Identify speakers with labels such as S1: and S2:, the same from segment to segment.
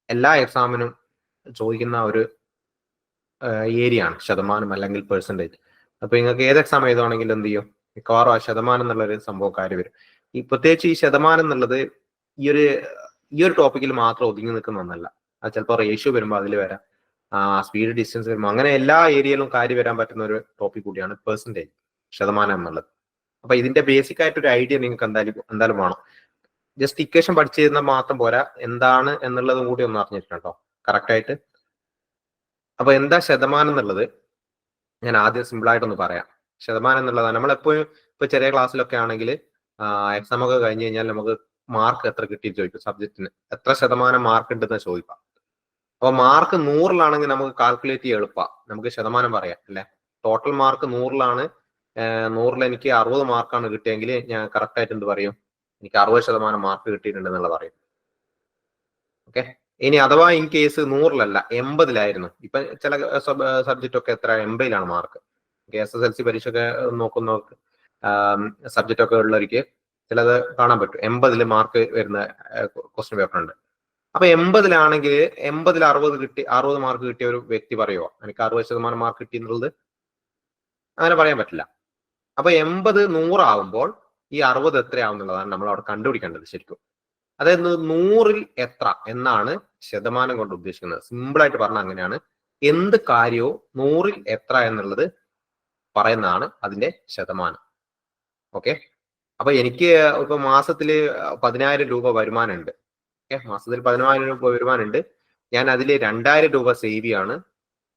S1: എല്ലാ എക്സാമിനും ചോദിക്കുന്ന ഒരു ഏരിയ ആണ് ശതമാനം അല്ലെങ്കിൽ പെർസെൻറ്റേജ്. അപ്പൊ നിങ്ങൾക്ക് ഏത് എക്സാം എഴുതുവാണെങ്കിലും എന്ത് ചെയ്യും, മിക്കവാറും ആ ശതമാനം എന്നുള്ളൊരു സംഭവം കാര്യം വരും. ഈ പ്രത്യേകിച്ച് ഈ ശതമാനം എന്നുള്ളത് ഈ ഒരു ടോപ്പിക്കിൽ മാത്രം ഒതുങ്ങി നിൽക്കുന്ന ഒന്നല്ല. അത് ചിലപ്പോൾ റേഷ്യോ വരുമ്പോൾ അതിൽ വരാം, സ്പീഡ് ഡിസ്റ്റൻസ് വരുമ്പോൾ, അങ്ങനെ എല്ലാ ഏരിയയിലും കാര്യം വരാൻ പറ്റുന്ന ഒരു ടോപ്പിക് കൂടിയാണ് പെർസെൻറ്റേജ്, ശതമാനം എന്നുള്ളത്. അപ്പൊ ഇതിന്റെ ബേസിക് ആയിട്ട് ഒരു ഐഡിയ നിങ്ങൾക്ക് എന്തായാലും വേണം. ജസ്റ്റ് ഇക്വേഷൻ പഠിച്ചിരുന്നാൽ മാത്രം പോരാ, എന്താണ് എന്നുള്ളതും കൂടി ഒന്ന് അറിഞ്ഞിട്ടുണ്ടോ കറക്റ്റ് ആയിട്ട്. അപ്പൊ എന്താ ശതമാനം എന്നുള്ളത് ഞാൻ ആദ്യം സിമ്പിൾ ആയിട്ടൊന്ന് പറയാം. ശതമാനം എന്നുള്ളതാണ് നമ്മളെപ്പോഴും ഇപ്പൊ ചെറിയ ക്ലാസ്സിലൊക്കെ ആണെങ്കിൽ എക്സാം ഒക്കെ കഴിഞ്ഞ് കഴിഞ്ഞാൽ നമുക്ക് മാർക്ക് എത്ര കിട്ടി ചോദിക്കും, സബ്ജക്റ്റിന് എത്ര ശതമാനം മാർക്ക് ഉണ്ടെന്ന് ചോദിക്കാം. അപ്പൊ മാർക്ക് 100-ലാണെങ്കിൽ നമുക്ക് കാൽക്കുലേറ്റ് ചെയ്യാൻ എളുപ്പമാണ്, നമുക്ക് ശതമാനം പറയാം അല്ലെ. ടോട്ടൽ മാർക്ക് 100-ലാണ്, 100-ൽ എനിക്ക് 60 മാർക്കാണ് കിട്ടിയെങ്കിൽ ഞാൻ കറക്റ്റ് ആയിട്ട് എന്ത് പറയും, എനിക്ക് 60% മാർക്ക് കിട്ടിയിട്ടുണ്ട് എന്നുള്ളത് പറയും. ഓക്കെ. ഇനി അഥവാ ഇൻ കേസ് 100-ലല്ല 80-ലായിരുന്നു, ഇപ്പൊ ചില സബ്ജക്റ്റ് ഒക്കെ എത്ര 80-ലാണ് മാർക്ക്. SSLC പരീക്ഷ ഒക്കെ നോക്കുന്നവർക്ക് സബ്ജക്റ്റ് ഒക്കെ ഉള്ളവർക്ക് ചിലത് കാണാൻ പറ്റും 80-ൽ മാർക്ക് വരുന്ന ക്വസ്റ്റ്യൻ പേപ്പർ ഉണ്ട്. അപ്പൊ 80-ലാണെങ്കിൽ 80-ൽ 60 മാർക്ക് കിട്ടിയ ഒരു വ്യക്തി പറയുമോ എനിക്ക് 60% മാർക്ക് കിട്ടി എന്നുള്ളത്? അങ്ങനെ പറയാൻ പറ്റില്ല. അപ്പൊ 80 100 ആവുമ്പോൾ ഈ 60 എത്രയാവുന്നുള്ളതാണ് നമ്മൾ അവിടെ കണ്ടുപിടിക്കേണ്ടത് ശരിക്കും. അതായത് 100-ൽ എത്ര എന്നാണ് ശതമാനം കൊണ്ട് ഉദ്ദേശിക്കുന്നത്. സിമ്പിൾ ആയിട്ട് പറഞ്ഞാൽ അങ്ങനെയാണ്. എന്ത് കാര്യവും 100-ൽ എത്ര എന്നുള്ളത് പറയുന്നതാണ് അതിന്റെ ശതമാനം. ഓക്കെ. അപ്പൊ എനിക്ക് ഇപ്പൊ മാസത്തില് 10,000 രൂപ വരുമാനം ഉണ്ട്. ഓക്കെ, മാസത്തിൽ 10,000 രൂപ വരുമാനം ഉണ്ട്. ഞാൻ അതിൽ 2,000 രൂപ സേവ് ചെയ്യാണ്.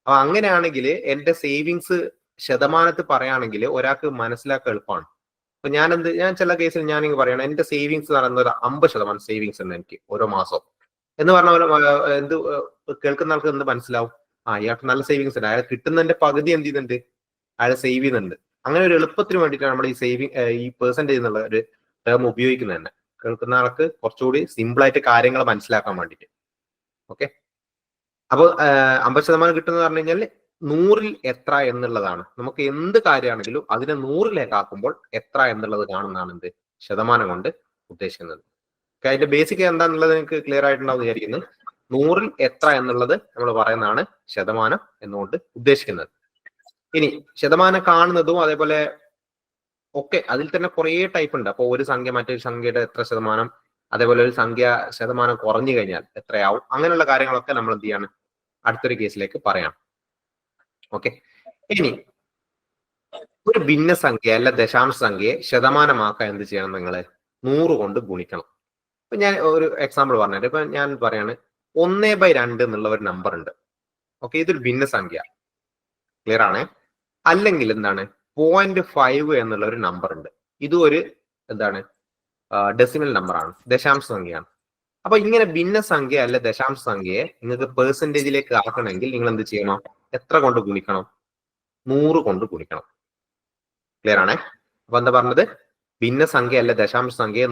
S1: അപ്പൊ അങ്ങനെയാണെങ്കിൽ എന്റെ സേവിങ്സ് ശതമാനത്തിൽ പറയുകയാണെങ്കിൽ ഒരാൾക്ക് മനസ്സിലാക്കാൻ എളുപ്പമാണ്. അപ്പൊ ഞാൻ ചില കേസിൽ ഞാനിങ്ങനെ പറയണം, എന്റെ സേവിങ്സ് നടന്നത് 50% സേവിങ്സ് ഉണ്ട് എനിക്ക് ഓരോ മാസവും എന്ന് പറഞ്ഞ എന്ത് കേൾക്കുന്ന ആൾക്ക് എന്ത് മനസ്സിലാവും, ഇയാൾക്ക് നല്ല സേവിങ്സ് ഉണ്ട്, അയാൾ കിട്ടുന്നതിന്റെ പകുതി എന്ത് ചെയ്യുന്നുണ്ട്, അയാൾ സേവ് ചെയ്യുന്നുണ്ട്. അങ്ങനെ ഒരു എളുപ്പത്തിന് വേണ്ടിയിട്ടാണ് നമ്മൾ ഈ പെർസെന്റേജ് എന്നുള്ള ഒരു ടേം ഉപയോഗിക്കുന്നത് തന്നെ, കേൾക്കുന്ന ആൾക്ക് കുറച്ചുകൂടി സിമ്പിൾ ആയിട്ട് കാര്യങ്ങൾ മനസ്സിലാക്കാൻ വേണ്ടിയിട്ട്. ഓക്കെ. അപ്പോൾ 50% കിട്ടുന്നത് പറഞ്ഞു കഴിഞ്ഞാൽ 100-ൽ എത്ര എന്നുള്ളതാണ്. നമുക്ക് എന്ത് കാര്യമാണെങ്കിലും അതിനെ 100-ലേക്ക് ആക്കുമ്പോൾ എത്ര എന്നുള്ളത് കാണുന്നതാണ് എന്ത് ശതമാനം കൊണ്ട് ഉദ്ദേശിക്കുന്നത്. അതിന്റെ ബേസിക് എന്താണെന്നുള്ളത് നിങ്ങൾക്ക് ക്ലിയർ ആയിട്ടുണ്ടാവും വിചാരിക്കുന്നത്. 100-ൽ എത്ര എന്നുള്ളത് നമ്മൾ പറയുന്നതാണ് ശതമാനം എന്നുകൊണ്ട് ഉദ്ദേശിക്കുന്നത്. ഇനി ശതമാനം കാണുന്നതും അതേപോലെ ഒക്കെ അതിൽ തന്നെ കുറേ ടൈപ്പ് ഉണ്ട്. അപ്പൊ ഒരു സംഖ്യ മറ്റൊരു സംഖ്യയുടെ എത്ര ശതമാനം, അതേപോലെ ഒരു സംഖ്യ ശതമാനം കുറഞ്ഞു കഴിഞ്ഞാൽ എത്രയാവും, അങ്ങനെയുള്ള കാര്യങ്ങളൊക്കെ നമ്മൾ എന്ത് ചെയ്യാണ് അടുത്തൊരു കേസിലേക്ക് പറയാം. ഓക്കെ. ഇനി ഒരു ഭിന്നസംഖ്യ അല്ല ദശാംശ സംഖ്യയെ ശതമാനമാക്കാൻ എന്ത് ചെയ്യണം, നിങ്ങൾ 100 കൊണ്ട് ഗുണിക്കണം. ഇപ്പൊ ഞാൻ ഒരു എക്സാമ്പിൾ പറഞ്ഞത്, ഇപ്പൊ ഞാൻ പറയാണ് 1/2 എന്നുള്ള ഒരു നമ്പർ ഉണ്ട്. ഓക്കെ, ഇതൊരു ഭിന്നസംഖ്യ, ക്ലിയർ ആണ്. അല്ലെങ്കിൽ എന്താണ് 0.5 എന്നുള്ള ഒരു നമ്പർ ഉണ്ട്, ഇതും ഒരു എന്താണ് ഡെസിമൽ നമ്പറാണ്, ദശാംശ സംഖ്യയാണ്. അപ്പൊ ഇങ്ങനെ ഭിന്നസംഖ്യ അല്ല ദശാംശ സംഖ്യയെ നിങ്ങൾക്ക് പെർസെന്റേജിലേക്ക് ആക്കണമെങ്കിൽ നിങ്ങൾ എന്ത് ചെയ്യണം, എത്ര കൊണ്ട് ഗുണിക്കണം, 100 കൊണ്ട് ഗുണിക്കണം. ക്ലിയർ ആണേ. അപ്പൊ എന്താ പറഞ്ഞത്, ഭിന്നസംഖ്യ അല്ല ദശാംശ സംഖ്യയെ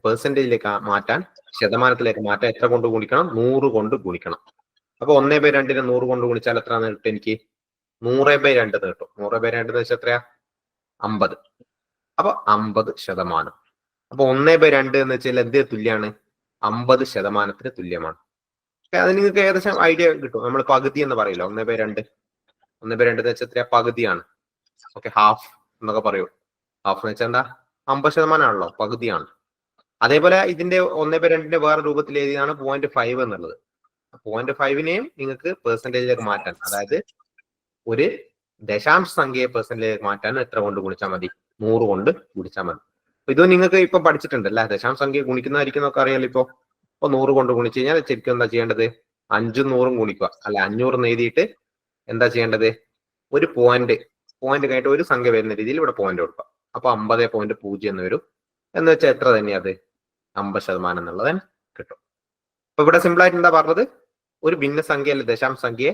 S1: പെർസെന്റേജിലേക്ക് മാറ്റാൻ, ശതമാനത്തിലേക്ക് മാറ്റാൻ എത്ര കൊണ്ട് ഗുണിക്കണം, 100 കൊണ്ട് ഗുണിക്കണം. അപ്പൊ 1/2-നെ 100 കൊണ്ട് ഗുണിച്ചാൽ എത്ര കിട്ടും, എനിക്ക് 100/2 കിട്ടും. 100/2 എന്ന് വെച്ചാൽ എത്രയാ, 50. അപ്പൊ 50%. അപ്പൊ 1/2 എന്ന് വെച്ചാൽ എന്ത് തുല്യാണ്, 50% തുല്യമാണ്. അത് നിങ്ങൾക്ക് ഏകദേശം ഐഡിയ കിട്ടും. നമ്മൾ പകുതി എന്ന് പറയില്ല, 1/2 എന്ന് വെച്ചാൽ എത്രയാ, പകുതിയാണ്. ഓക്കെ, ഹാഫ് എന്നൊക്കെ പറയൂ. ഹാഫ് എന്ന് വെച്ചാൽ എന്താ, 50% ആണല്ലോ, പകുതിയാണ്. അതേപോലെ ഇതിന്റെ 1/2 വേറെ രൂപത്തിൽ എഴുതിയാണ് 0.5 എന്നുള്ളത്. 0.5-നെയും നിങ്ങൾക്ക് പെർസെന്റേജിലേക്ക് മാറ്റാൻ, അതായത് ഒരു ദശാംശ സംഖ്യയെ പെർസെന്റേജിലേക്ക് മാറ്റാൻ എത്ര കൊണ്ട് ഗുണിച്ചാൽ മതി, 100 കൊണ്ട് ഗുണിച്ചാൽ മതി. ഇത് നിങ്ങൾക്ക് ഇപ്പൊ പഠിച്ചിട്ടുണ്ട് അല്ലെ, ദശാംശ സംഖ്യ ഗുണിക്കുന്നതായിരിക്കുന്നൊക്കെ അറിയാലോ. ഇപ്പൊ 100 കൊണ്ട് ഗുണിച്ചു കഴിഞ്ഞാൽ ശരിക്കും എന്താ ചെയ്യേണ്ടത്, 5ഉം 100ഉം ഗുണിക്കുക, അല്ല 500 എഴുതിയിട്ട് എന്താ ചെയ്യേണ്ടത്, ഒരു പോയിന്റ് കഴിഞ്ഞിട്ട് ഒരു സംഖ്യ വരുന്ന രീതിയിൽ ഇവിടെ പോയിന്റ് കൊടുക്കുക. അപ്പൊ 50.0 എന്ന് വരും. എന്ന് വെച്ചാൽ എത്ര തന്നെയാ അത്, 50% എന്നുള്ളത് കിട്ടും. അപ്പൊ ഇവിടെ സിമ്പിൾ ആയിട്ട് എന്താ പറഞ്ഞത്, ഒരു ഭിന്നസംഖ്യ അല്ലെ ദശാംശ സംഖ്യയെ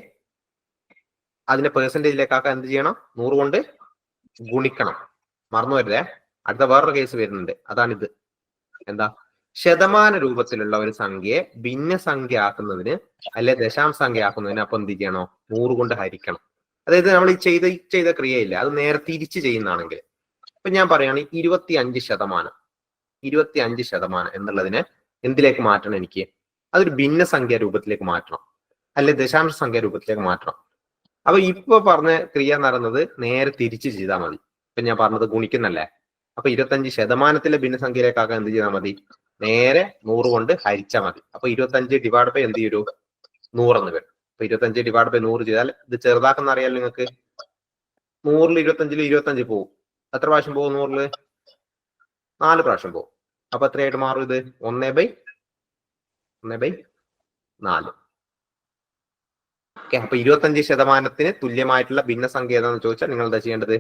S1: അതിന്റെ പെർസെന്റേജിലേക്കാക്കാൻ എന്ത് ചെയ്യണം, 100 കൊണ്ട് ഗുണിക്കണം. മറന്നു വരുതേ, അടുത്ത വേറൊരു കേസ് വരുന്നുണ്ട്, അതാണിത്. എന്താ, ശതമാന രൂപത്തിലുള്ള ഒരു സംഖ്യയെ ഭിന്നസംഖ്യ ആക്കുന്നതിന് അല്ലെ ദശാംശ സംഖ്യ ആക്കുന്നതിന് അപ്പൊ എന്ത് ചെയ്യണോ, 100 കൊണ്ട് ഹരിക്കണം. അതായത് നമ്മൾ ഈ ചെയ്ത ക്രിയയില്ല, അത് നേരെ തിരിച്ച് ചെയ്യുന്നതാണെങ്കിൽ, ഇപ്പൊ ഞാൻ പറയുകയാണെങ്കിൽ 25% എന്നുള്ളതിനെ എന്തിലേക്ക് മാറ്റണം, എനിക്ക് അതൊരു ഭിന്നസംഖ്യ രൂപത്തിലേക്ക് മാറ്റണം, അല്ലെ ദശാംശ സംഖ്യ രൂപത്തിലേക്ക് മാറ്റണം. അപ്പൊ ഇപ്പൊ പറഞ്ഞ ക്രിയ എന്ന് പറയുന്നത് നേരെ തിരിച്ച് ചെയ്താൽ മതി. ഇപ്പൊ ഞാൻ പറഞ്ഞത് ഗുണിക്കുന്നല്ലേ, അപ്പൊ 25% ഭിന്നസംഖ്യയിലേക്കാക്കാൻ എന്ത് ചെയ്താൽ മതി, നേരെ 100 കൊണ്ട് ഹരിച്ചാൽ മതി. അപ്പൊ 25 ഡിവൈഡ് ബൈ എന്ത് ചെയ്യും, 100 എന്ന് വരും. അപ്പൊ 25 ഡിവൈഡ് ബൈ 100 ചെയ്താൽ ഇത് ചെറുതാക്കുന്ന അറിയാലോ നിങ്ങൾക്ക്. 100-ൽ 25 പോകും. എത്ര പ്രാവശ്യം പോകും 100-ല്? 4 പ്രാവശ്യം പോകും. അപ്പൊ എത്രയായിട്ട് മാറും ഇത്? 1/4. ഓക്കെ, അപ്പൊ 25% തുല്യമായിട്ടുള്ള ഭിന്നസംഖ്യ ഏതാണെന്ന് ചോദിച്ചാൽ നിങ്ങൾ എന്താ ചെയ്യേണ്ടത്?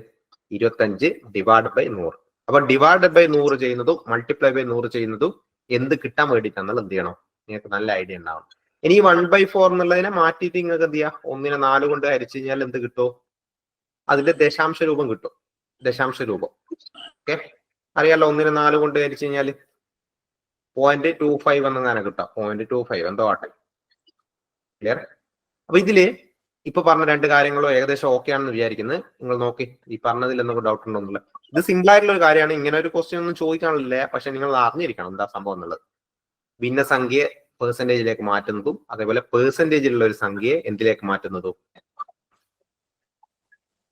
S1: 25 ഡിവൈഡ് ബൈ 100. അപ്പൊ ഡിവൈഡ് ബൈ 100 ചെയ്യുന്നതും മൾട്ടിപ്ലൈ ബൈ 100 ചെയ്യുന്നതും എന്ത് കിട്ടാൻ വേണ്ടിയിട്ടാണ് എന്ത് ചെയ്യണം, നിങ്ങൾക്ക് നല്ല ഐഡിയ ഉണ്ടാവണം. ഇനി 1/4 എന്നുള്ളതിനെ മാറ്റിയിട്ട് നിങ്ങൾക്ക് എന്ത് ചെയ്യാം, 1-നെ 4 കൊണ്ട് ഹരിച്ചു കഴിഞ്ഞാൽ എന്ത് കിട്ടും? അതിന്റെ ദശാംശ രൂപം കിട്ടും. ദശാംശ രൂപം ഓക്കെ അറിയാലോ. 1-നെ 4 കൊണ്ട് ഹരിച്ചു കഴിഞ്ഞാൽ 0.25 എന്നങ്ങനെ കിട്ടാം. 0.25 എന്തോ ആട്ടെ. ക്ലിയർ? അപ്പൊ ഇതില് ഇപ്പൊ പറഞ്ഞ രണ്ട് കാര്യങ്ങളും ഏകദേശം ഓക്കെ ആണെന്ന് വിചാരിക്കുന്നത്. നിങ്ങൾ നോക്കി ഈ പറഞ്ഞതിൽ എന്തെങ്കിലും ഡൗട്ട് ഉണ്ടോന്നില്ല. ഇത് സിമ്പിൾ ആയിട്ടുള്ള ഒരു കാര്യമാണ്. ഇങ്ങനെ ഒരു ക്വസ്റ്റ്യൻ ഒന്നും ചോദിക്കാനില്ല, പക്ഷെ നിങ്ങൾ അറിഞ്ഞിരിക്കണം എന്താ സംഭവം എന്നുള്ളത്. ഭിന്നസംഖ്യയെ പെർസെന്റേജിലേക്ക് മാറ്റുന്നതും അതേപോലെ പെർസെന്റേജിലുള്ള ഒരു സംഖ്യയെ എന്തിലേക്ക് മാറ്റുന്നതും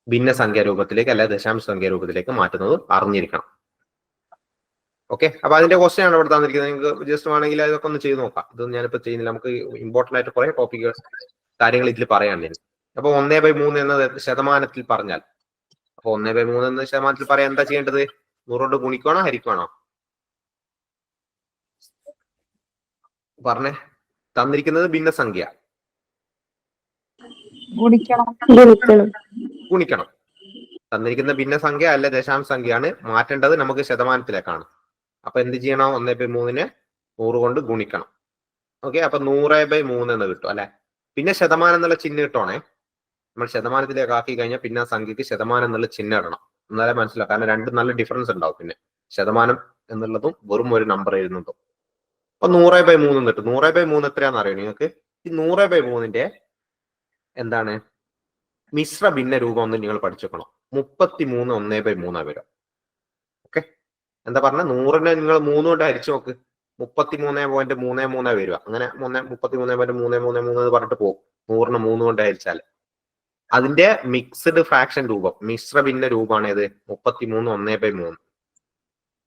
S1: ഭിന്നസംഖ്യ രൂപത്തിലേക്ക് അല്ലെ ദശാംശ സംഖ്യ രൂപത്തിലേക്ക് മാറ്റുന്നതും അറിഞ്ഞിരിക്കണം. ഓക്കെ, അപ്പൊ അതിന്റെ ക്വസ്റ്റ്യൻ ആണ് ഇവിടെ തന്നിരിക്കുന്നത്. നിങ്ങൾക്ക് ജസ്റ്റ് വേണമെങ്കിൽ അതൊക്കെ ഒന്ന് ചെയ്ത് നോക്കാം. ഇതൊന്നും ഞാനിപ്പോ ചെയ്യുന്നില്ല. നമുക്ക് ഇമ്പോർട്ടന്റ് ആയിട്ട് കുറെ ടോപ്പിക് കാര്യങ്ങൾ ഇതിൽ പറയാനുണ്ട്. അപ്പൊ 1/3 എന്നത് ശതമാനത്തിൽ പറഞ്ഞാൽ, അപ്പൊ 1/3 എന്ന ശതമാനത്തിൽ പറയാൻ എന്താ ചെയ്യേണ്ടത്? 100 കൊണ്ട് ഗുണിക്കണോ ഹരിക്കണോ? പറഞ്ഞേ. തന്നിരിക്കുന്നത് ഭിന്നസംഖ്യ, ഗുണിക്കണം. തന്നിരിക്കുന്ന ഭിന്നസംഖ്യ അല്ലെ ദശാംശ സംഖ്യയാണ്, മാറ്റേണ്ടത് നമുക്ക് ശതമാനത്തിലേക്കാണ്. അപ്പൊ എന്ത് ചെയ്യണം? 1/3-നെ 100 കൊണ്ട് ഗുണിക്കണം. ഓക്കെ, അപ്പൊ 100/3 എന്ന് കിട്ടും അല്ലെ. പിന്നെ ശതമാനം എന്നുള്ള ചിഹ്നം ഇട്ടോണേ. നമ്മൾ ശതമാനത്തിലേക്ക് ആക്കി കഴിഞ്ഞാൽ പിന്നെ ആ സംഖ്യക്ക് ശതമാനം എന്നുള്ള ചിഹ്നം ഇടണം, എന്നാലേ മനസ്സിലാവും. കാരണം രണ്ടും നല്ല ഡിഫറൻസ് ഉണ്ടാവും. പിന്നെ ശതമാനം എന്നുള്ളതും വെറും ഒരു നമ്പർ എഴുതുന്നതും. അപ്പൊ 100/3 കിട്ടും. 100/3 എത്രയാണെന്ന് അറിയോ നിങ്ങൾക്ക്? ഈ 100/3-ന്റെ എന്താണ് മിശ്ര ഭിന്ന രൂപം ഒന്ന് നിങ്ങൾ പഠിച്ചേക്കണം. 33 1/3 വരും. ഓക്കെ, എന്താ പറഞ്ഞ 100-നെ നിങ്ങൾ 3 കൊണ്ട് ഹരിച്ചു നോക്ക്, 33.33 വരിക. അങ്ങനെ 33.33 എന്ന് പറഞ്ഞിട്ട് പോകും. 100-നെ 3 കൊണ്ട് ഹരിച്ചാൽ അതിന്റെ മിക്സ്ഡ് ഫ്രാക്ഷൻ രൂപം, മിശ്ര ഭിന്ന രൂപമാണ് ഇത് 33 1/3.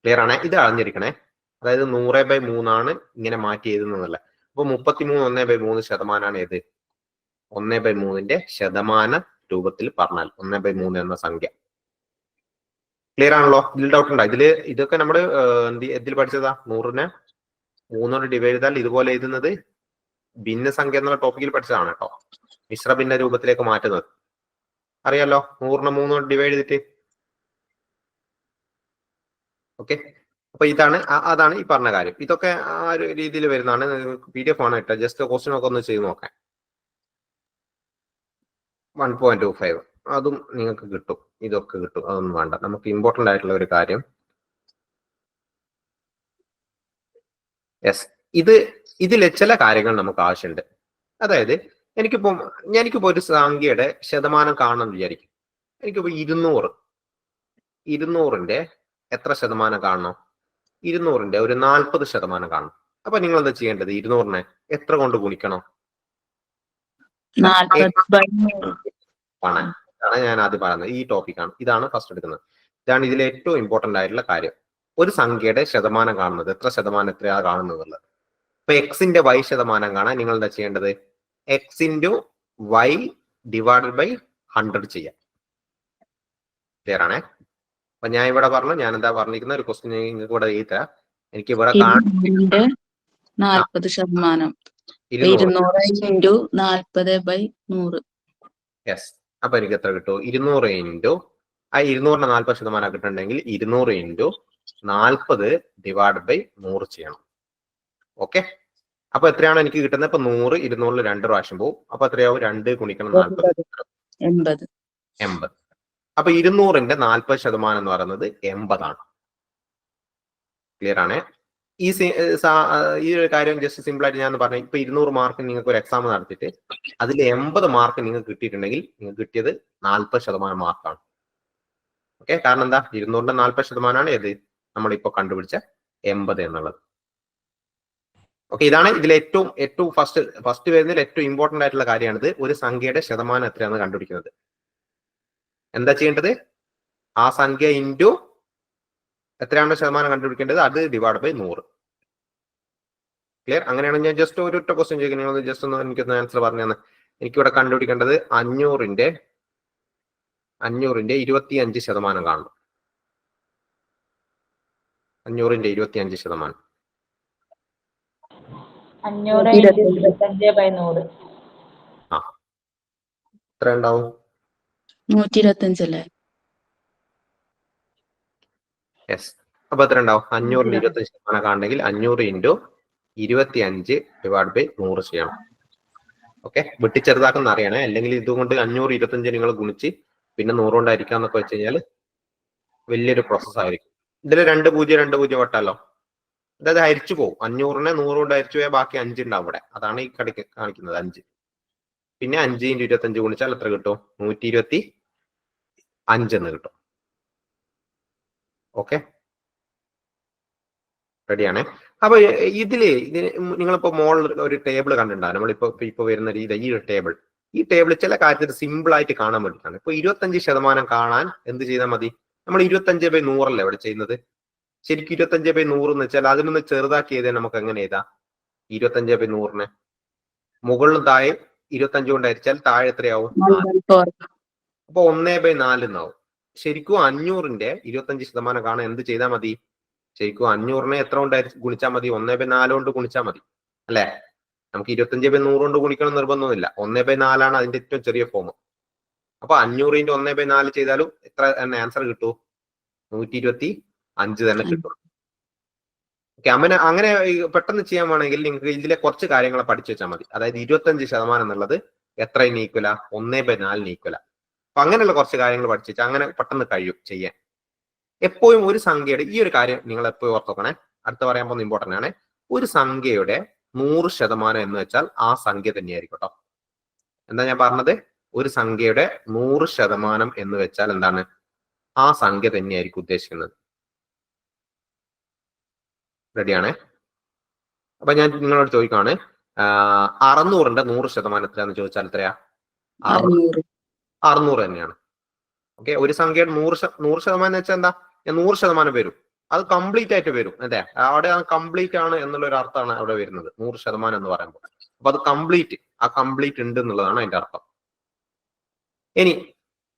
S1: ക്ലിയർ ആണ്? ഇത് അറിഞ്ഞിരിക്കണേ. അതായത് 100/3 ആണ് ഇങ്ങനെ മാറ്റി എഴുതുന്നതല്ല. അപ്പൊ 33 1/3 ശതമാനമാണ് ഏത്? 1/3-ന്റെ ശതമാന രൂപത്തിൽ പറഞ്ഞാൽ 1/3 എന്ന സംഖ്യ. ക്ലിയർ ആണല്ലോ? ഇതിൽ ഡൗട്ട് ഉണ്ടോ? ഇതൊക്കെ നമ്മള് എന്തിൽ പഠിച്ചതാ? 100-നെ 3 കൊണ്ട് ഡിവൈഡ് ചെയ്താൽ ഇതുപോലെ എഴുതുന്നത് ഭിന്നസംഖ്യ എന്നുള്ള ടോപ്പിക്കിൽ പഠിച്ചതാണ് കേട്ടോ. മിശ്ര ഭിന്ന രൂപത്തിലേക്ക് മാറ്റുന്നത് അറിയാലോ, 100-നെ 3 കൊണ്ട് ഡിവൈഡ് ചെയ്തിട്ട്. ഓക്കെ, അപ്പൊ അതാണ് ഈ പറഞ്ഞ കാര്യം. ഇതൊക്കെ ആ ഒരു രീതിയിൽ വരുന്നതാണ്. PDF ആണ് കേട്ടോ. ജസ്റ്റ് ക്വസ്റ്റ്യൻ ഒക്കെ ഒന്ന് ചെയ്ത് നോക്കാം. 1.25 അതും നിങ്ങൾക്ക് കിട്ടും. ഇതൊക്കെ കിട്ടും, അതൊന്നും വേണ്ട. നമുക്ക് ഇമ്പോർട്ടന്റ് ആയിട്ടുള്ള ഒരു കാര്യം ഇതിലെ ചില കാര്യങ്ങൾ നമുക്ക് ആവശ്യമുണ്ട്. അതായത് എനിക്കിപ്പോ ഒരു സംഖ്യയുടെ ശതമാനം കാണണം വിചാരിക്കും. എനിക്കിപ്പോ 200-ന്റെ എത്ര ശതമാനം കാണണം? 200-ന്റെ ഒരു 40% കാണണം. അപ്പൊ നിങ്ങൾ എന്താ ചെയ്യേണ്ടത്? 200-നെ എത്ര കൊണ്ട് ഗുണിക്കണം? ആണ് ഞാൻ ആദ്യം പറയുന്നത്. ഈ ടോപ്പിക്കാണ്. ഇതാണ് ഫസ്റ്റ് എടുക്കുന്നത്. ഇതാണ് ഇതിലെ ഏറ്റവും ഇമ്പോർട്ടന്റ് ആയിട്ടുള്ള കാര്യം. ഒരു സംഖ്യയുടെ ശതമാനം കാണുന്നത്, എത്ര ശതമാനം എത്രയാ കാണുന്നത്. ഇപ്പൊ X-ന്റെ Y ശതമാനം കാണാൻ നിങ്ങൾ എന്താ ചെയ്യേണ്ടത്? X/Y ഡിവൈഡഡ് ബൈ 100 ചെയ്യാം. ക്ലിയർ ആണേ? അപ്പൊ ഞാൻ ഇവിടെ പറഞ്ഞു, ഞാൻ എന്താ പറഞ്ഞിരിക്കുന്ന ഒരു ക്വസ്റ്റ്യൻ നിങ്ങൾക്ക് ഇവിടെ എഴുതി തരാം. എനിക്ക് ഇവിടെ
S2: 40%. 200
S1: യെസ്. അപ്പൊ എനിക്ക് എത്ര കിട്ടും? 200 ഇൻറ്റു ആ 200-ന്റെ 40% കിട്ടണമെങ്കിൽ 200 ഇൻറ്റു 40 ഡിവൈഡ് ബൈ 100 ചെയ്യണം. ഓക്കെ, അപ്പൊ എത്രയാണ് എനിക്ക് കിട്ടുന്നത്? ഇപ്പൊ 100 200-ൽ 2 പ്രാവശ്യം പോകും. അപ്പൊ എത്രയാവും? 2 ഗുണിക്കണം 40 80. അപ്പൊ 200-ന്റെ 40% എന്ന് പറയുന്നത് 80 ആണ്. ക്ലിയർ ആണ്? ഈ ഒരു കാര്യം ജസ്റ്റ് സിമ്പിൾ ആയിട്ട് ഞാൻ പറഞ്ഞു. ഇപ്പൊ 200 മാർക്ക് നിങ്ങൾക്ക് ഒരു എക്സാം നടത്തിയിട്ട് അതിൽ 80 മാർക്ക് നിങ്ങൾക്ക് കിട്ടിയിട്ടുണ്ടെങ്കിൽ നിങ്ങൾക്ക് കിട്ടിയത് 40% മാർക്കാണ്. ഓക്കെ, കാരണം എന്താ? 200-ന്റെ 40% ഏത്? നമ്മളിപ്പോ കണ്ടുപിടിച്ച 80 എന്നുള്ളത്. ഓക്കെ, ഇതാണ് ഇതിലെ ഏറ്റവും ഫസ്റ്റ് വരുന്നതിൽ ഏറ്റവും ഇമ്പോർട്ടന്റ് ആയിട്ടുള്ള കാര്യമാണിത്. ഒരു സംഖ്യയുടെ ശതമാനം എത്രയാണെന്ന് കണ്ടുപിടിക്കുന്നത്. എന്താ ചെയ്യേണ്ടത്? ആ സംഖ്യ ഇൻറ്റു എത്രയാണോ ശതമാനം കണ്ടുപിടിക്കേണ്ടത് അത് ഡിവൈഡ് ബൈ 100. ക്ലിയർ? അങ്ങനെയാണ് ഞാൻ ജസ്റ്റ് ഒരു ഒറ്റ ക്വസ്റ്റ്യൻ ചോദിക്കുന്നത്. നിങ്ങൾ ജസ്റ്റ് ഒന്ന് എനിക്കൊന്ന് ആൻസർ പറഞ്ഞു തന്നെ. എനിക്കിവിടെ കണ്ടുപിടിക്കേണ്ടത് 500ന്റെ 25% കാണണം. 500ന്റെ 25%.
S3: 500
S1: ആ, എത്ര ഉണ്ടാവും?
S2: 125 അല്ലേ?
S1: യെസ്. അപ്പൊ എത്ര ഉണ്ടാവും? 500ന്റെ 25% കാണണമെങ്കിൽ 500 ഇൻറ്റു 25 ഡിവൈഡ് ബൈ 100 ചെയ്യണം. ഓക്കെ, വെട്ടിച്ചെറുതാക്കുന്ന അറിയണേ, അല്ലെങ്കിൽ ഇതുകൊണ്ട് 500 25 നിങ്ങൾ ഗുണിച്ച് പിന്നെ 100 കൊണ്ടായിരിക്കാം എന്നൊക്കെ വെച്ച് കഴിഞ്ഞാൽ വലിയൊരു പ്രോസസ് ആയിരിക്കും. ഇതിൽ 2 0 വട്ടല്ലോ, അതായത് ഹരിച്ചു പോകും. 500നെ 100 കൊണ്ട് ഹരിച്ചു പോയാൽ ബാക്കി 5 ഉണ്ടാവും അവിടെ. അതാണ് ഈ കാണിക്കുന്നത് 5. പിന്നെ 5 ഇൻറ്റു 25 ഗുണിച്ചാൽ എത്ര കിട്ടും? 125 എന്ന് കിട്ടും. ഓക്കെ, റെഡിയാണേ. അപ്പൊ ഇതില് നിങ്ങളിപ്പോ മോളിൽ ഒരു ടേബിൾ കണ്ടിട്ടുണ്ടാവും. നമ്മളിപ്പോ വരുന്ന രീതി ഈ ടേബിൾ ചില കാര്യത്തിൽ സിമ്പിൾ ആയിട്ട് കാണാൻ വേണ്ടിയിട്ടാണ്. ഇപ്പൊ 25% കാണാൻ എന്ത് ചെയ്താൽ മതി? നമ്മൾ 25/100 അല്ലേ ഇവിടെ ചെയ്യുന്നത്. ശരിക്കും 25/100 എന്ന് വെച്ചാൽ അതിനൊന്ന് ചെറുതാക്കി എഴുതാൻ നമുക്ക് എങ്ങനെ എഴുതാം? 25/100നെ മുകളിലും താഴെ 25 കൊണ്ട് ഹരിച്ചാൽ താഴെ എത്രയാവും?
S2: 1/4.
S1: അപ്പൊ 1/4 എന്നാവും. ശരിക്കും 500ന്റെ 25% കാണാൻ എന്ത് ചെയ്താൽ മതി? ശരിക്കും 500നെ എത്ര കൊണ്ട് ഗുണിച്ചാൽ മതി? 1/4 കൊണ്ട് ഗുണിച്ചാൽ മതി അല്ലെ? നമുക്ക് 25/100 കൊണ്ട് ഗുണിക്കണം നിർബന്ധമൊന്നുമില്ല. 1/4 അതിന്റെ ഏറ്റവും ചെറിയ ഫോം. അപ്പൊ 500 × 1/4 ചെയ്താലും എത്ര ആൻസർ കിട്ടൂ? 125 തന്നെ കിട്ടും. ഓക്കെ, അങ്ങനെ പെട്ടെന്ന് ചെയ്യാൻ വേണമെങ്കിൽ നിങ്ങൾക്ക് ഇതിലെ കുറച്ച് കാര്യങ്ങൾ പഠിച്ചു വെച്ചാൽ മതി. അതായത് 25% എന്നുള്ളത് എത്ര ഈക്വല? 1/4 ഈക്വല. അപ്പൊ അങ്ങനെയുള്ള കുറച്ച് കാര്യങ്ങൾ പഠിച്ചു വെച്ചാൽ അങ്ങനെ പെട്ടെന്ന് കഴിയും ചെയ്യാൻ. എപ്പോഴും ഒരു സംഖ്യയുടെ ഈ ഒരു കാര്യം നിങ്ങൾ എപ്പോഴും ഓർത്തോക്കണേ. അടുത്ത പറയാൻ പോകുന്ന ഇമ്പോർട്ടന്റ് ആണ്. ഒരു സംഖ്യയുടെ 100% എന്ന് വെച്ചാൽ ആ സംഖ്യ തന്നെയായിരിക്കും കേട്ടോ. എന്താ ഞാൻ പറഞ്ഞത്? ഒരു സംഖ്യയുടെ 100% എന്ന് വെച്ചാൽ എന്താണ്? ആ സംഖ്യ തന്നെയായിരിക്കും ഉദ്ദേശിക്കുന്നത്. റെഡിയാണേ? അപ്പൊ ഞാൻ നിങ്ങളോട് ചോദിക്കാണ്, 600ന്റെ 100% എത്രയാന്ന് ചോദിച്ചാൽ എത്രയാ? 600 തന്നെയാണ്. ഓക്കെ, ഒരു സംഖ്യയുടെ 100% എന്ന് വെച്ചാൽ എന്താ? 100% വരും. അത് കംപ്ലീറ്റ് ആയിട്ട് വരും. അതെ, അവിടെ കംപ്ലീറ്റ് ആണ് എന്നുള്ള ഒരു അർത്ഥമാണ് അവിടെ വരുന്നത് 100% എന്ന് പറയുമ്പോൾ. അപ്പൊ അത് കംപ്ലീറ്റ് ഉണ്ട് എന്നുള്ളതാണ് അതിന്റെ അർത്ഥം. ഇനി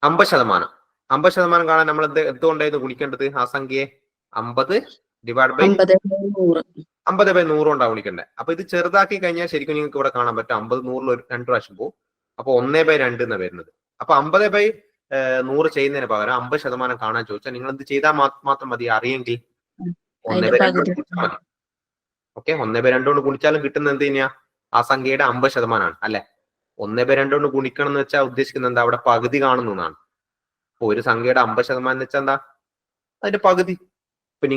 S1: 50%. 50% കാണാൻ നമ്മൾ എന്തുകൊണ്ടായിരുന്നു ഗുണിക്കേണ്ടത്? ആ സംഖ്യയെ 50 ഡിവൈഡ് ബൈ 50/100 കൊണ്ടാണ് ഗുണിക്കേണ്ടത്. അപ്പൊ ഇത് ചെറുതാക്കി കഴിഞ്ഞാൽ ശരിക്കും നിങ്ങൾക്ക് ഇവിടെ കാണാൻ പറ്റും 50 100 2 പ്രാവശ്യം പോകും. അപ്പൊ 1/2 എന്നാണ് വരുന്നത്. അപ്പൊ 50/100 ചെയ്യുന്നതിന് പകരം 50% കാണാൻ ചോദിച്ചാൽ നിങ്ങൾ എന്ത് ചെയ്താൽ മാത്രം മതി? അറിയെങ്കിൽ 1/2 ഗുണിച്ചാൽ മതി. ഓക്കെ, 1/2 കൊണ്ട് ഗുണിച്ചാലും കിട്ടുന്ന എന്ത് തന്നെയാ? ആ സംഖ്യയുടെ 50% അല്ലെ? 1/2 കൊണ്ട് ഗുണിക്കണം എന്ന് വെച്ചാൽ ഉദ്ദേശിക്കുന്നത് എന്താ? അവിടെ പകുതി കാണുന്നതാണ്. അപ്പൊ ഒരു സംഖ്യയുടെ 50% എന്ന് വെച്ചാൽ എന്താ? അതിന്റെ പകുതി. ഇപ്പൊ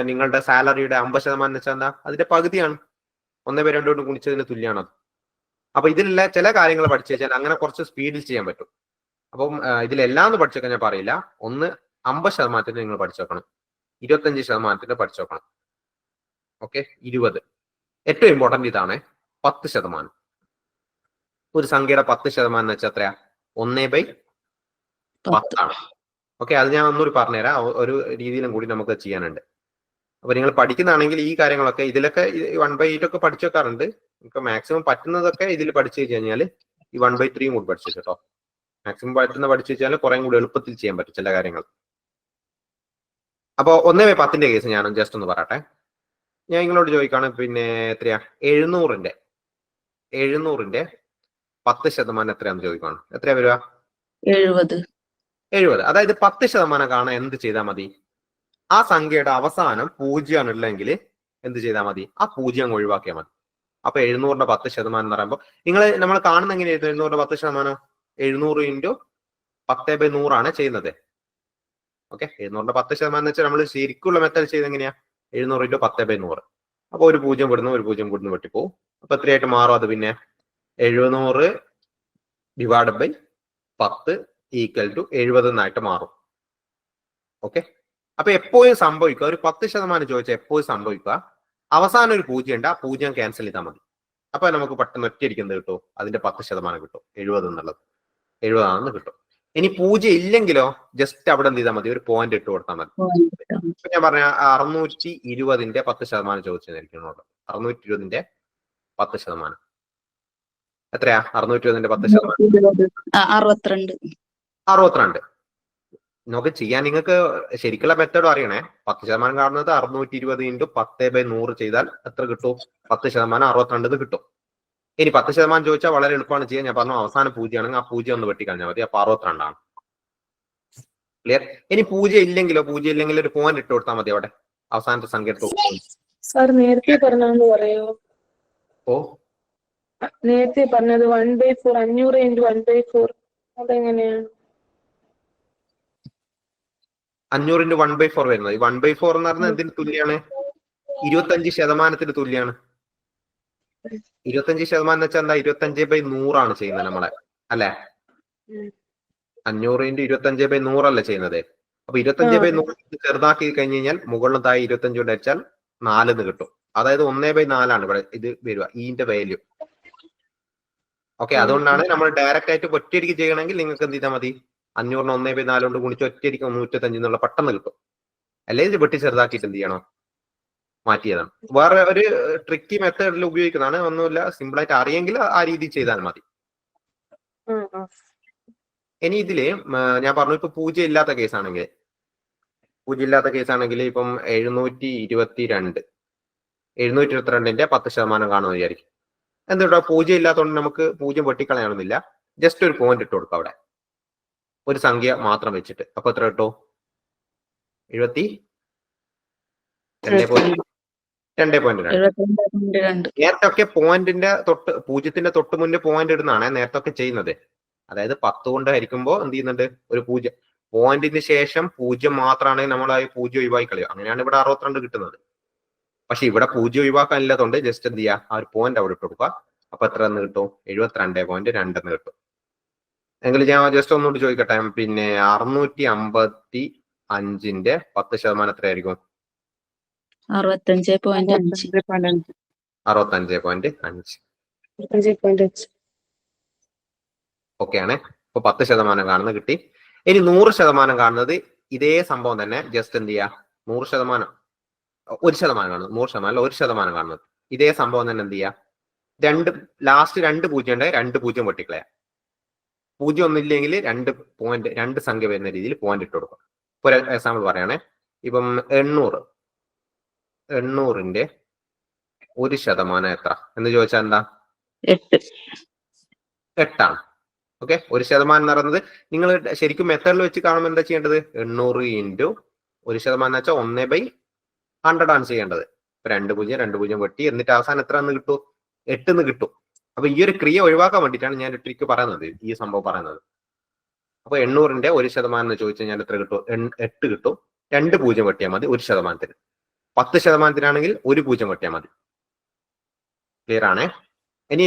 S1: നിങ്ങളുടെ സാലറിയുടെ 50% എന്ന് വെച്ചാൽ എന്താ? അതിന്റെ പകുതിയാണ്. 1/2 കൊണ്ട് ഗുണിച്ചതിന് തുല്യമാണ് അത്. അപ്പൊ ഇതിലുള്ള ചില കാര്യങ്ങൾ പഠിച്ചു വെച്ചാൽ അങ്ങനെ കുറച്ച് സ്പീഡിൽ ചെയ്യാൻ പറ്റും. അപ്പം ഇതിലെല്ലാം ഒന്ന് പഠിച്ചു വെക്കാൻ ഞാൻ പറയില്ല. ഒന്ന് 50% നിങ്ങൾ പഠിച്ചു വെക്കണം. 25% പഠിച്ചു വെക്കണം. ഓക്കെ, 20. ഏറ്റവും ഇമ്പോർട്ടന്റ് ഇതാണ് 10%. ഒരു സംഖ്യയുടെ 10% എന്ന് വെച്ചാൽ എത്രയാ? 1/10 ആണ്. ഓക്കെ, അത് ഞാൻ ഒന്നുകൂടി പറഞ്ഞുതരാം. ഒരു രീതിയിലും കൂടി നമുക്ക് ചെയ്യാനുണ്ട്. അപ്പൊ നിങ്ങൾ പഠിക്കുന്നതാണെങ്കിൽ ഈ കാര്യങ്ങളൊക്കെ ഇതിലൊക്കെ 1/8 ഒക്കെ പഠിച്ചു വെക്കാറുണ്ട്. നിങ്ങൾക്ക് മാക്സിമം പറ്റുന്നതൊക്കെ ഇതിൽ പഠിച്ചു കഴിഞ്ഞാൽ ഈ 1/3 കൂടി പഠിച്ചു കേട്ടോ. മാക്സിമം പഠിച്ചു വെച്ചാൽ കുറെ കൂടി എളുപ്പത്തിൽ ചെയ്യാൻ പറ്റും ചില കാര്യങ്ങൾ. അപ്പൊ 1/10 കേസ് ഞാൻ ജസ്റ്റ് ഒന്ന് പറയട്ടെ. ഞാൻ നിങ്ങളോട് ചോദിക്കാണ്, പിന്നെ എത്രയാ 700ന്റെ 10% എത്രയാന്ന് ചോദിക്കാണ്. എത്രയാ വരിക? 70. അതായത് 10% കാണാൻ എന്ത് ചെയ്താൽ മതി? ആ സംഖ്യയുടെ അവസാനം 0 ആണ് ഉള്ളെങ്കിൽ എന്ത് ചെയ്താൽ മതി? ആ 0 ഒഴിവാക്കിയാൽ മതി. അപ്പൊ 700ന്റെ 10% എന്ന് പറയുമ്പോൾ നമ്മൾ കാണുന്ന എങ്ങനെയായിരുന്നു? 700ന്റെ 10% 700 × 10/100 ആണ് ചെയ്യുന്നത്. ഓക്കെ, 700ന്റെ 10% എന്ന് വെച്ചാൽ നമ്മൾ ശരിക്കുള്ള മെത്തേഡ് ചെയ്ത് എങ്ങനെയാ? 700 × 10/100. അപ്പൊ ഒരു 0 വിടുന്നു വെട്ടിപ്പോവും. അപ്പൊ എത്രയായിട്ട് മാറും അത്? പിന്നെ 700 ഡിവൈഡ് ബൈ 10 ഈക്വൽ ടു 70 എന്നായിട്ട് മാറും. ഓക്കെ, അപ്പൊ എപ്പോഴും സംഭവിക്കുക ഒരു 10% ചോദിച്ചാൽ എപ്പോഴും സംഭവിക്കുക അവസാനം ഒരു 0 ഉണ്ട്, ആ 0 ക്യാൻസൽ ചെയ്താൽ മതി. അപ്പൊ നമുക്ക് പെട്ടെന്ന് ഒറ്റയടിക്കുന്നത് കിട്ടും, അതിന്റെ 10% കിട്ടും, 70 എന്നുള്ളത് 70 ആണെന്ന് കിട്ടും. ഇനി 0 ഇല്ലെങ്കിലോ ജസ്റ്റ് അവിടെ എന്ത് ചെയ്താൽ മതി, ഒരു പോയിന്റ് ഇട്ട് കൊടുത്താൽ മതി. ഇപ്പൊ ഞാൻ പറഞ്ഞ 620ന്റെ 10% ചോദിച്ചിരിക്കുന്നുള്ളൂ. 620ന്റെ 10% എത്രയാ? 620ന്റെ 10% 62. നമുക്ക് ചെയ്യാൻ നിങ്ങൾക്ക് ശരിക്കുള്ള മെത്തേഡ് അറിയണേ. 10% കാണുന്നത് 620 × 10/100 ചെയ്താൽ എത്ര കിട്ടും? 10% 62 കിട്ടും. ഇനി 10% ചോദിച്ചാൽ വളരെ എളുപ്പമാണ് ചെയ്യാൻ. ഞാൻ പറഞ്ഞു അവസാനം 0 ആണെങ്കിൽ ആ 0 ഒന്ന് വെട്ടിക്കളഞ്ഞാൽ മതി, അപ്പൊ 62 ആണ്. ക്ലിയർ? ഇനി 0 ഇല്ലെങ്കിലോ? 0 ഇല്ലെങ്കിൽ ഒരു പോയിന്റ് ഇട്ട് കൊടുത്താൽ മതി അവിടെ, അവസാനത്തെ സംഖ്യ ഇട്ടു.
S3: സാർ നേരത്തെ പറഞ്ഞാന്ന് പറയോ?
S1: ഓ
S3: നേരത്തെ പറഞ്ഞത് 1/4 500 × 1/4 അതെങ്ങനെയാണ്?
S1: 500 × 1/4 വരുന്നത്. ഈ 1/4 എന്ന് പറഞ്ഞാൽ എന്തിന് തുല്യാണ്? 25% തുല്യാണ്. 25% എന്ന് വെച്ചാൽ എന്താ? 25/100 ആണ് ചെയ്യുന്നത് നമ്മളെ, അല്ലെ? 500 × 25/100 അല്ലേ ചെയ്യുന്നത്. അപ്പൊ 25/100 ചെറുതാക്കി കഴിഞ്ഞ് കഴിഞ്ഞാൽ മുകളിൽ താഴെ 25 കൊണ്ട് വെച്ചാൽ 4 എന്ന് കിട്ടും. അതായത് 1/4 ആണ് ഇവിടെ ഇത് വരിക, ഈന്റെ വാല്യൂ. ഓക്കെ, അതുകൊണ്ടാണ് നമ്മൾ ഡയറക്റ്റ് ആയിട്ട് ഒറ്റയടിക്ക് ചെയ്യണമെങ്കിൽ നിങ്ങൾക്ക് എന്ത് ചെയ്താൽ മതി, 500 1/4 കൊണ്ട് ഗുണിച്ച് ഒറ്റയടിക്ക് 125 എന്നുള്ള പെട്ടെന്ന് കിട്ടും. അല്ലെങ്കിൽ ഇത് വെട്ടി ചെറുതാക്കിയിട്ട് എന്ത് ചെയ്യണം, മാറ്റിയതാണ്. വേറെ ഒരു ട്രിക്കി മെത്തേഡിൽ ഉപയോഗിക്കുന്നതാണ്, ഒന്നുമില്ല, സിമ്പിൾ ആയിട്ട് അറിയെങ്കിൽ ആ രീതി ചെയ്താൽ മതി. ഇനി ഇതില് ഞാൻ പറഞ്ഞു, ഇപ്പൊ 0 ഇല്ലാത്ത കേസാണെങ്കിൽ, 0 ഇല്ലാത്ത കേസാണെങ്കിൽ ഇപ്പം 722ന്റെ 10% കാണുമെന്ന് വിചാരിക്കും. എന്തുകൊണ്ടാ? 0 ഇല്ലാത്തതുകൊണ്ട് നമുക്ക് 0 വെട്ടിക്കളയാണെന്നില്ല, ജസ്റ്റ് ഒരു പോയിന്റ് ഇട്ട് കൊടുക്കാം അവിടെ, ഒരു സംഖ്യ മാത്രം വെച്ചിട്ട്. അപ്പൊ എത്ര കിട്ടും? 72.2. നേരത്തെ ഒക്കെ പോയിന്റിന്റെ തൊട്ട് 0ന്റെ തൊട്ട് മുന്നേ പോയിന്റ് ഇടുന്നതാണ് നേരത്തെ ഒക്കെ ചെയ്യുന്നത്. അതായത് 10 കൊണ്ട് ഹരിക്കുമ്പോ എന്ത് ചെയ്യുന്നുണ്ട്, ഒരു 0 പോയിന്റിന് ശേഷം 0 മാത്രമാണെങ്കിൽ നമ്മൾ ആ 0 ഒഴിവാക്കി കളയും. അങ്ങനെയാണ് ഇവിടെ 62 കിട്ടുന്നത്. പക്ഷെ ഇവിടെ 0 ഒഴിവാക്കാനില്ലാത്തതുകൊണ്ട് ജസ്റ്റ് എന്ത് ചെയ്യുക, ആ ഒരു പോയിന്റ് അവിടെ ഇട്ട് കൊടുക്കുക. അപ്പൊ എത്ര എന്ന് കിട്ടും? 72.2 എന്ന് കിട്ടും. എങ്കിൽ ഞാൻ ജസ്റ്റ് ഒന്നുകൂടി ചോദിക്കട്ടെ, പിന്നെ 655ന്റെ 10% എത്രയായിരിക്കും?
S2: 65.5.
S1: ഓക്കെ ആണ്. ഇപ്പൊ 10% കാണുന്നത് കിട്ടി. ഇനി 100% കാണുന്നത് ഇതേ സംഭവം തന്നെ, ജസ്റ്റ് എന്ത് ചെയ്യുക, 100% 1% കാണുന്നത്, 100% 1% കാണുന്നത് ഇതേ സംഭവം തന്നെ എന്ത് ചെയ്യുക, ലാസ്റ്റ് 2 0 ഉണ്ട്, 2 0 വെട്ടിക്കളയാം. 0 ഒന്നില്ലെങ്കിൽ 2 സംഖ്യ വരുന്ന രീതിയിൽ പോയിന്റ് ഇട്ട് കൊടുക്കും. ഇപ്പൊ ഒരു എക്സാമ്പിൾ പറയുകയാണെ, ഇപ്പം 800ന്റെ 1% എത്ര എന്ന് ചോദിച്ചാൽ എന്താ? 8 ആണ്. ഓക്കെ, 1% എന്ന് പറയുന്നത് നിങ്ങൾ ശരിക്കും മെത്തേഡിൽ വെച്ച് കാണുമ്പോൾ എന്താ ചെയ്യേണ്ടത്? 800 × 1% എന്ന് വെച്ചാൽ 1/100 ആണ് ചെയ്യേണ്ടത്. 2 0 വെട്ടി എന്നിട്ട് അവസാനം എത്ര എന്ന് കിട്ടും? 8 എന്ന് കിട്ടും. അപ്പൊ ഈ ഒരു ക്രിയ ഒഴിവാക്കാൻ വേണ്ടിയിട്ടാണ് ഞാൻ ട്രിക്ക് പറയുന്നത്, ഈ സംഭവം പറയുന്നത്. അപ്പൊ 800ന്റെ 1% എന്ന് ചോദിച്ചു കഴിഞ്ഞാൽ എത്ര കിട്ടും? 8 കിട്ടും. 2 0 വെട്ടിയാൽ മതി 1%. 10%ആണെങ്കിൽ 1 0 വെട്ടിയാൽ മതി. ക്ലിയർ ആണേ? ഇനി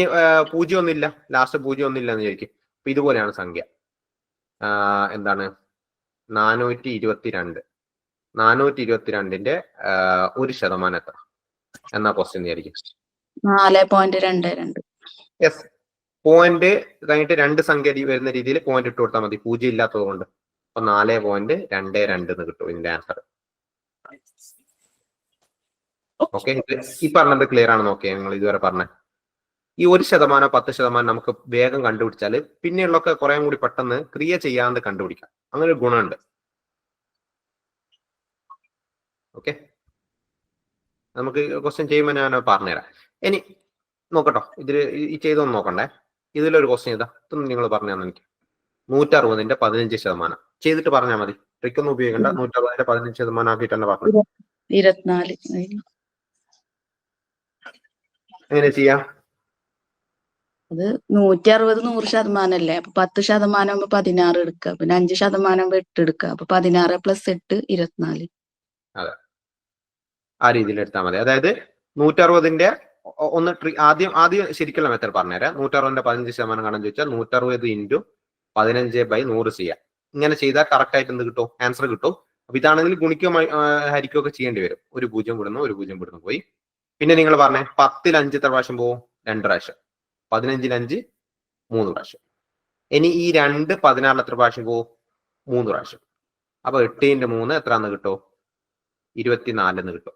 S1: 0 ഒന്നില്ല, ലാസ്റ്റ് 0 ഒന്നില്ല എന്ന് ചോദിക്കും. അപ്പൊ ഇതുപോലെയാണ് സംഖ്യ. എന്താണ്? 422. 422ന്റെ 1% എത്ര എന്നാ ക്വസ്റ്റ്യൻ വിചാരിക്കും?
S2: 4.22.
S1: യെസ്, പോയിന്റ് കഴിഞ്ഞിട്ട് 2 സംഖ്യ വരുന്ന രീതിയിൽ പോയിന്റ് ഇട്ട് കൊടുത്താൽ മതി, 0 ഇല്ലാത്തത് കൊണ്ട്. അപ്പൊ 4.22 എന്ന് കിട്ടും ഇതിന്റെ ആൻസർ. ഓക്കെ, ഈ പറഞ്ഞത് ക്ലിയർ ആണെന്ന് നോക്കിയാൽ നിങ്ങൾ ഇതുവരെ പറഞ്ഞ ഈ 1% 10% നമുക്ക് വേഗം കണ്ടുപിടിച്ചാൽ പിന്നെയുള്ളൊക്കെ കുറെ കൂടി പെട്ടെന്ന് ക്രിയ ചെയ്യാതെ കണ്ടുപിടിക്കാം. അങ്ങനെ ഒരു ഗുണമുണ്ട്. ഓക്കെ, നമുക്ക് ക്വസ്റ്റ്യൻ ചെയ്യുമ്പോൾ ഞാൻ പറഞ്ഞുതരാം. ഇനി നോക്കട്ടോ, ഇതില് ഈ ചെയ്തൊന്നും നോക്കണ്ടേ. ഇതിലൊരു ക്വസ്റ്റ്യൻ ഇതാ, ഇതൊന്നും നിങ്ങൾ പറഞ്ഞു തന്നെ എനിക്ക്. 160ന്റെ 15% ചെയ്തിട്ട് പറഞ്ഞാൽ മതി, ട്രിക്കൊന്നും ഉപയോഗിക്കണ്ട. 160ന്റെ 15% ആക്കിയിട്ട് തന്നെ പറഞ്ഞു.
S2: 24.
S1: എങ്ങനെ ചെയ്യാം?
S2: അത് 160 100% അല്ലേ? അപ്പൊ 10% ആകുമ്പോ 16 എടുക്കുക, പിന്നെ 5% 8 എടുക്കുക. അപ്പൊ 16 + 8 24.
S1: അതെ, ആ രീതിയിൽ എടുത്താൽ മതി. അതായത് 160ന്റെ ഒന്ന് ആദ്യം ശരിക്കുള്ള മെത്തേഡ് പറഞ്ഞുതരാം. 160ന്റെ 15% കാണാൻ ചോദിച്ചാൽ 160 × 15/100 ചെയ്യാം. ഇങ്ങനെ ചെയ്താൽ കറക്റ്റ് ആയിട്ട് എന്ത് കിട്ടും? ആൻസർ കിട്ടും. അപ്പൊ ഇതാണെങ്കിൽ ഗുണിക്കോ ഹരിക്കോ ഒക്കെ ചെയ്യേണ്ടി വരും. ഒരു 0 വിടുന്നു, ഒരു 0 വിടുന്നു പോയി. പിന്നെ നിങ്ങൾ പറഞ്ഞേ 10ൽ 5 എത്ര പ്രാവശ്യം പോവും? 2 പ്രാവശ്യം. 15ൽ 5 3 പ്രാവശ്യം. ഇനി ഈ 2 16ൽ എത്ര പ്രാവശ്യം പോവും? 3 പ്രാവശ്യം. അപ്പൊ 8×3 എത്രന്ന് കിട്ടും? 24 കിട്ടും.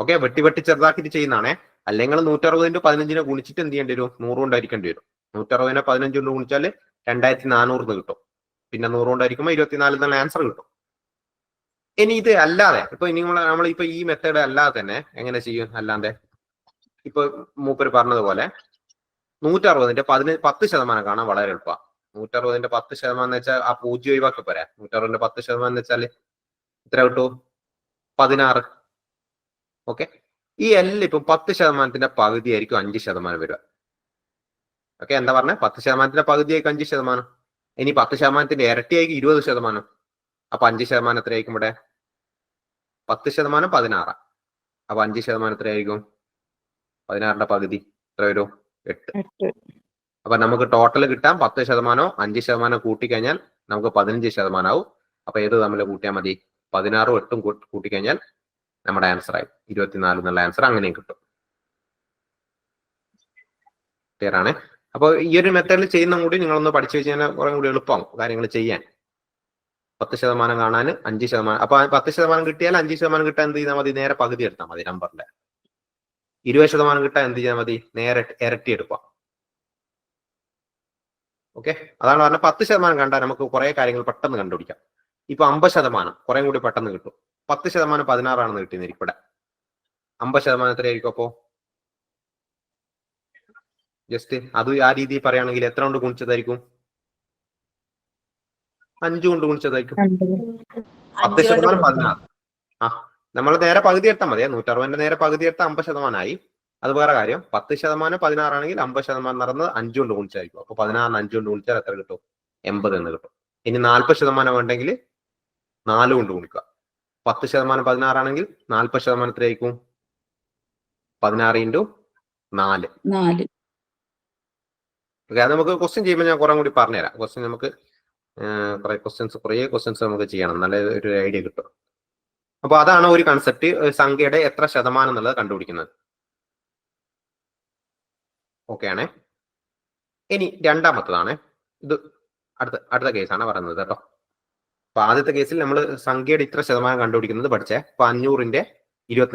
S1: ഓക്കെ, വെട്ടി ചെറുതാക്കിയിട്ട് ചെയ്യുന്നതാണേ. അല്ലെങ്കിൽ 160 15 ഗുണിച്ചിട്ട് എന്ത് ചെയ്യേണ്ടി വരും? 100 കൊണ്ട് ഹരിക്കേണ്ടി വരും. 160 15 കൊണ്ട് ഗുണിച്ചാൽ 2400 കിട്ടും. പിന്നെ 100 കൊണ്ട് ഹരിക്കുമ്പോൾ 24 എന്നുള്ള ആൻസർ കിട്ടും. ഇനി ഇത് അല്ലാതെ ഇപ്പൊ നമ്മളിപ്പോ ഈ മെത്തേഡ് അല്ലാതെ തന്നെ എങ്ങനെ ചെയ്യും? അല്ലാതെ ഇപ്പൊ മൂപ്പര് പറഞ്ഞതുപോലെ 160ന്റെ 10% കാണാൻ വളരെ എളുപ്പമാണ്. 160ന്റെ 10% എന്ന് വെച്ചാൽ ആ 0 ഒഴിവാക്കി പോരാ. 160ന്റെ 10% എന്ന് വെച്ചാൽ എത്ര കിട്ടും? 16. ഓക്കെ, ഈ എല്ലാം ഇപ്പൊ 10%ന്റെ പകുതി ആയിരിക്കും 5% വരിക. ഓക്കെ, എന്താ പറഞ്ഞത്? 10%ന്റെ പകുതിയായിരിക്കും 5%. ഇനി 10%ന്റെ ഇരട്ടിയായിരിക്കും 20%. അപ്പൊ 5% എത്രയായിരിക്കും ഇവിടെ? 10% 16. അപ്പൊ 5% എത്രയായിരിക്കും? 16ന്റെ പകുതി എത്ര വരും? 8. അപ്പൊ നമുക്ക് ടോട്ടൽ കിട്ടാൻ 10% 5% കൂട്ടിക്കഴിഞ്ഞാൽ നമുക്ക് 15% ആവും. അപ്പൊ ഏത് തമ്മിൽ കൂട്ടിയാൽ മതി? 16ഉം 8ഉം കൂട്ടിക്കഴിഞ്ഞാൽ നമ്മുടെ ആൻസർ ആയി 24 എന്നുള്ള ആൻസർ അങ്ങനെയും കിട്ടും. ക്ലിയർ ആണ്? അപ്പൊ ഈ ഒരു മെത്തേഡിൽ ചെയ്യുന്ന കൂടി നിങ്ങളൊന്ന് പഠിച്ചു വെച്ച് കഴിഞ്ഞാൽ കുറെ കൂടി എളുപ്പമാവും കാര്യങ്ങൾ ചെയ്യാൻ. 10% കാണാൻ 5%. അപ്പൊ 10% കിട്ടിയാൽ 5% കിട്ടാൻ എന്ത് ചെയ്താൽ മതി? നേരെ പകുതി എടുത്താൽ മതി നമ്പറിന്റെ. 20% കിട്ടാൻ എന്ത് ചെയ്താൽ മതി? നേരെ ഇരട്ടി എടുക്കുക. ഓക്കെ, അതാണ് പറഞ്ഞത്. 10% കണ്ടാൽ നമുക്ക് കുറെ കാര്യങ്ങൾ പെട്ടെന്ന് കണ്ടുപിടിക്കാം. ഇപ്പൊ 50% കുറെ കൂടി പെട്ടെന്ന് കിട്ടും. 10% 16 കിട്ടിയെന്നിരിക്കും ഇവിടെ. 50% എത്രയായിരിക്കും? അപ്പോ ജസ്റ്റ് അത് ആ രീതിയിൽ പറയുകയാണെങ്കിൽ എത്ര കൊണ്ട് ഗുണിച്ചതായിരിക്കും? 5 കൊണ്ട് ഗുണിച്ചതായിരിക്കും. 10% 16. ആ, നമ്മൾ നേരെ പകുതി എടുത്താൽ മതിയെ. 160ന്റെ നേരെ പകുതി എടുത്താൽ 50% ആയി. അത് വേറെ കാര്യം. 10% 16 ആണെങ്കിൽ 50% നടന്നത് 5 കൊണ്ട് ഗുണിച്ചായിരിക്കും. അപ്പൊ 16 5 കൊണ്ട് ഗുണിച്ചാൽ എത്ര കിട്ടും? 80 എന്ന് കിട്ടും. ഇനി 40% വേണ്ടെങ്കിൽ 4 കൊണ്ട് ഗുണിക്കുക. 10% 16 ആണെങ്കിൽ 40% എത്രയായിരിക്കും? 16 × 4. അത് നമുക്ക് ക്വസ്റ്റ്യൻ ചെയ്യുമ്പോൾ ഞാൻ കുറെ കൂടി പറഞ്ഞുതരാം. ക്വസ്റ്റ്യൻ നമുക്ക് കുറെ ക്വസ്റ്റ്യൻസ് നമുക്ക് ചെയ്യണം, നല്ല ഒരു ഐഡിയ കിട്ടും. അപ്പൊ അതാണ് ഒരു കൺസെപ്റ്റ്, സംഖ്യയുടെ എത്ര ശതമാനം എന്നുള്ളത് കണ്ടുപിടിക്കുന്നത്. ഓക്കെ ആണേ. ഇനി രണ്ടാമത്തതാണ് ഇത്. അടുത്ത കേസാണ് പറയുന്നത് കേട്ടോ. അപ്പൊ ആദ്യത്തെ കേസിൽ നമ്മൾ സംഖ്യയുടെ ഇത്ര ശതമാനം കണ്ടുപിടിക്കുന്നത് പഠിച്ചേ. അപ്പൊ 500ന്റെ 20